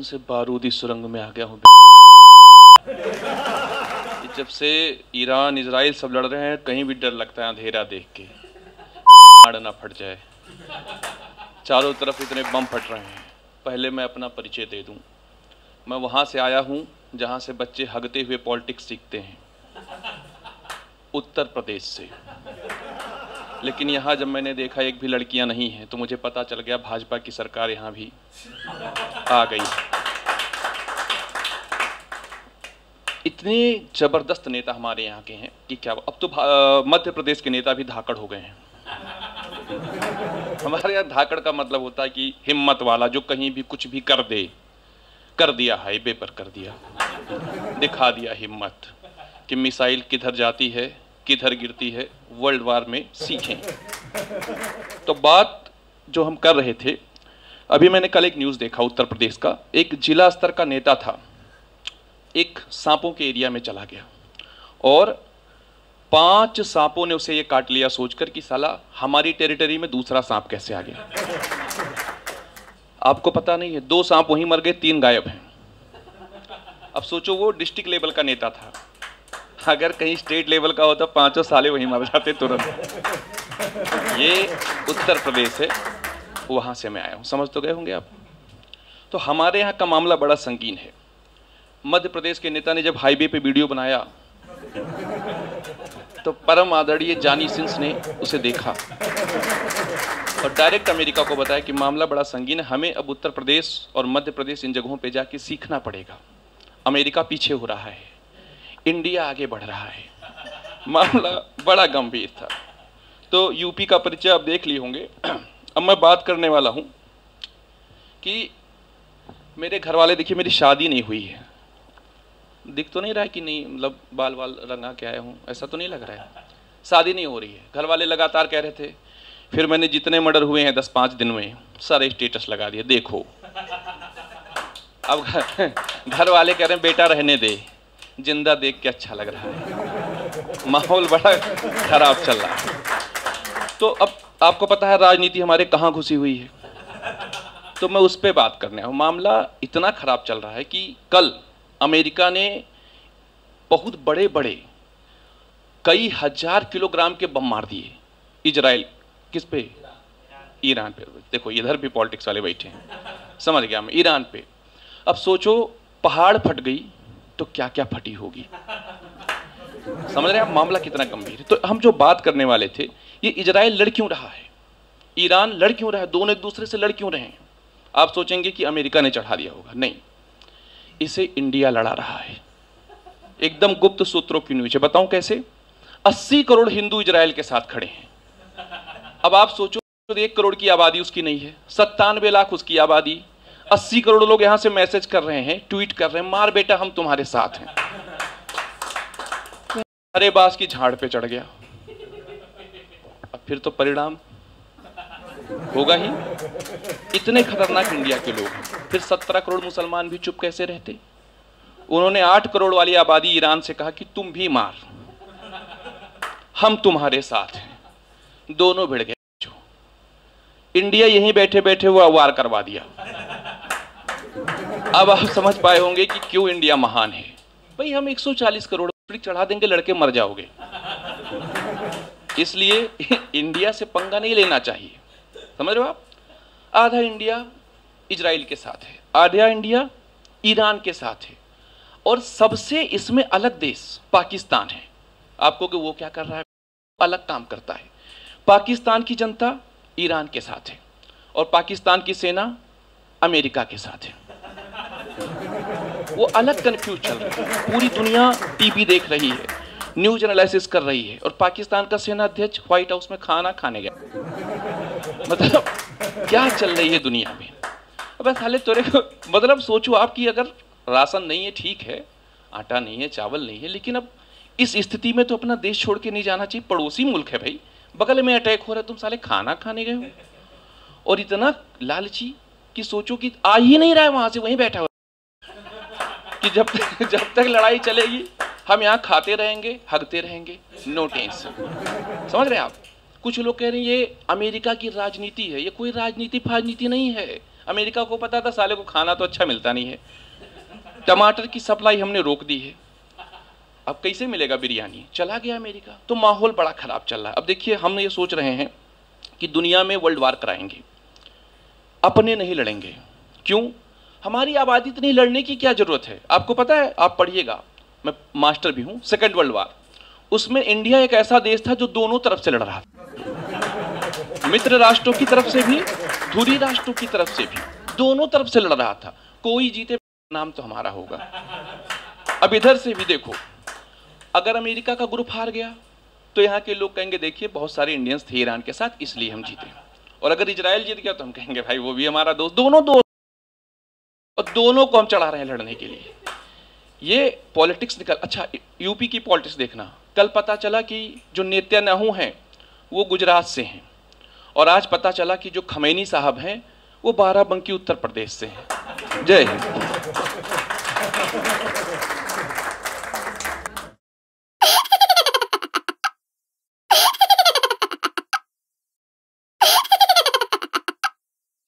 से बारूदी सुरंग में आ गया हूँ। जब से ईरान इजराइल सब लड़ रहे हैं, कहीं भी डर लगता है अंधेरा देख के, गाड़ ना फट जाए। चारों तरफ इतने बम फट रहे हैं। पहले मैं अपना परिचय दे दूं। मैं वहाँ से आया हूँ जहाँ से बच्चे हगते हुए पॉलिटिक्स सीखते हैं, उत्तर प्रदेश से। लेकिन यहाँ जब मैंने देखा एक भी लड़कियाँ नहीं हैं, तो मुझे पता चल गया भाजपा की सरकार यहाँ भी आ गई। इतने जबरदस्त नेता हमारे यहाँ के हैं कि क्या, अब तो मध्य प्रदेश के नेता भी धाकड़ हो गए हैं। हमारे यहाँ धाकड़ का मतलब होता है कि हिम्मत वाला, जो कहीं भी कुछ भी कर दे। कर दिया, हाईवे पर कर दिया, दिखा दिया हिम्मत कि मिसाइल किधर जाती है किधर गिरती है, वर्ल्ड वार में सीखें। तो बात जो हम कर रहे थे, अभी मैंने कल एक न्यूज़ देखा उत्तर प्रदेश का। एक जिला स्तर का नेता था, एक सांपों के एरिया में चला गया और 5 सांपों ने उसे ये काट लिया, सोचकर कि साला हमारी टेरिटरी में दूसरा सांप कैसे आ गया। आपको पता नहीं है, 2 सांप वहीं मर गए, 3 गायब हैं। अब सोचो, वो डिस्ट्रिक्ट लेवल का नेता था, अगर कहीं स्टेट लेवल का होता 5 साले वहीं मर जाते तुरंत। ये उत्तर प्रदेश है, वहां से मैं आया हूं, समझ तो गए होंगे आप। तो हमारे यहाँ का मामला बड़ा संगीन है। मध्य प्रदेश के नेता ने जब हाईवे पे वीडियो बनाया तो परम आदरणीय जॉनी सिंस ने उसे देखा और डायरेक्ट अमेरिका को बताया कि मामला बड़ा संगीन है, हमें अब उत्तर प्रदेश और मध्य प्रदेश इन जगहों पे जाके सीखना पड़ेगा। अमेरिका पीछे हो रहा है, इंडिया आगे बढ़ रहा है। मामला बड़ा गंभीर था। तो यूपी का परिचय आप देख लिए होंगे। अब मैं बात करने वाला हूं कि मेरे घर वाले, देखिए मेरी शादी नहीं हुई है, दिख तो नहीं रहा है कि नहीं, मतलब बाल वाल रंगा के आया हूँ, ऐसा तो नहीं लग रहा है। शादी नहीं हो रही है। घर वाले लगातार कह रहे थे, फिर मैंने जितने मर्डर हुए हैं 10-5 दिन में सारे स्टेटस लगा दिए, देखो। अब घर वाले कह रहे हैं बेटा रहने दे, जिंदा देख के अच्छा लग रहा है। माहौल बड़ा खराब चल रहा है। तो अब आपको पता है राजनीति हमारे कहाँ घुसी हुई है, तो मैं उस पर बात करने आया हूँ। मामला इतना खराब चल रहा है कि कल अमेरिका ने बहुत बड़े बड़े कई हजार किलोग्राम के बम मार दिए इजराइल, किस पे? ईरान पे। देखो इधर भी पॉलिटिक्स वाले बैठे हैं, समझ गया मैं, ईरान पे। अब सोचो पहाड़ फट गई तो क्या क्या फटी होगी, समझ रहे हैं आप मामला कितना गंभीर है। तो हम जो बात करने वाले थे, ये इजराइल लड़ क्यों रहा है, ईरान लड़ क्यों रहा है, दोनों एक दूसरे से लड़ क्यों रहे हैं। आप सोचेंगे कि अमेरिका ने चढ़ा दिया होगा, नहीं, इसे इंडिया लड़ा रहा है। एकदम गुप्त सूत्रों की न्यूज़ है, बताऊं कैसे। 80 करोड़ हिंदू इजराइल के साथ खड़े हैं। अब आप सोचो, 1 करोड़ की आबादी उसकी नहीं है, 97 लाख उसकी आबादी, 80 करोड़ लोग यहां से मैसेज कर रहे हैं, ट्वीट कर रहे हैं, मार बेटा हम तुम्हारे साथ हैं। अरे बास की झाड़ पे चढ़ गया। अब फिर तो परिणाम होगा ही। इतने खतरनाक इंडिया के लोग हैं। फिर 17 करोड़ मुसलमान भी चुप कैसे रहते। उन्होंने 8 करोड़ वाली आबादी ईरान से कहा कि तुम भी मार, हम तुम्हारे साथ हैं। दोनों भिड़ गए। इंडिया यहीं बैठे बैठे वो वार करवा दिया। अब आप समझ पाए होंगे कि क्यों इंडिया महान है। भाई हम 140 करोड़ चढ़ा देंगे, लड़के मर जाओगे। इसलिए इंडिया से पंगा नहीं लेना चाहिए, समझ रहे हो आप। आधा इंडिया इजराइल के साथ है, आधा इंडिया ईरान के साथ है, और सबसे इसमें अलग देश पाकिस्तान है। आपको कि वो क्या कर रहा है, अलग काम करता है। पाकिस्तान की जनता ईरान के साथ है और पाकिस्तान की सेना अमेरिका के साथ है। वो अलग कंफ्यूज चल रहा है। पूरी दुनिया टीवी देख रही है, न्यूज एनालिसिस कर रही है, और पाकिस्तान का सेना अध्यक्ष व्हाइट हाउस में खाना खाने गया। मतलब क्या चल रही है दुनिया में। अब साले तोरे को, मतलब सोचो आप कि अगर राशन नहीं है, ठीक है, आटा नहीं है, चावल नहीं है, लेकिन अब इस स्थिति में तो अपना देश छोड़ के नहीं जाना चाहिए। पड़ोसी मुल्क है भाई, बगल में अटैक हो रहा है, तुम साले खाना खाने गए हो। और इतना लालची कि सोचो कि आ ही नहीं रहा है वहां से, वहीं बैठा हुआ कि जब तक लड़ाई चलेगी हम यहाँ खाते रहेंगे, हगते रहेंगे, नो टेंशन। समझ रहे हैं आप। कुछ लोग कह रहे हैं ये अमेरिका की राजनीति है। ये कोई राजनीति फाजनीति नहीं है। अमेरिका को पता था साले को खाना तो अच्छा मिलता नहीं है, टमाटर की सप्लाई हमने रोक दी है, अब कैसे मिलेगा बिरयानी, चला गया अमेरिका। तो माहौल बड़ा खराब चल रहा है। अब देखिए हम ये सोच रहे हैं कि दुनिया में वर्ल्ड वार कराएंगे, अपने नहीं लड़ेंगे। क्यों? हमारी आबादी इतनी लड़ने की क्या जरूरत है? आपको पता है, आप पढ़िएगा, मैं मास्टर भी हूं, सेकंड वर्ल्ड वार, उसमें इंडिया एक ऐसा देश था जो दोनों तरफ से लड़ रहा था, मित्र राष्ट्रों की तरफ से भी, धुरी राष्ट्रों की तरफ से भी, दोनों तरफ से लड़ रहा था। कोई जीते नाम तो हमारा होगा। अब इधर से भी देखो, अगर अमेरिका का ग्रुप हार गया तो यहाँ के लोग कहेंगे देखिए बहुत सारे इंडियंस थे ईरान के साथ इसलिए हम जीते, और अगर इजराइल जीत गया तो हम कहेंगे भाई वो भी हमारा दोस्त, दोनों दोस्त, और दोनों को हम चढ़ा रहे हैं लड़ने के लिए। ये पॉलिटिक्स निकल। अच्छा, यूपी की पॉलिटिक्स देखना, कल पता चला कि जो नेतन्याहू हैं वो गुजरात से हैं, और आज पता चला कि जो खमैनी साहब हैं वो बाराबंकी उत्तर प्रदेश से हैं। जय हिंद।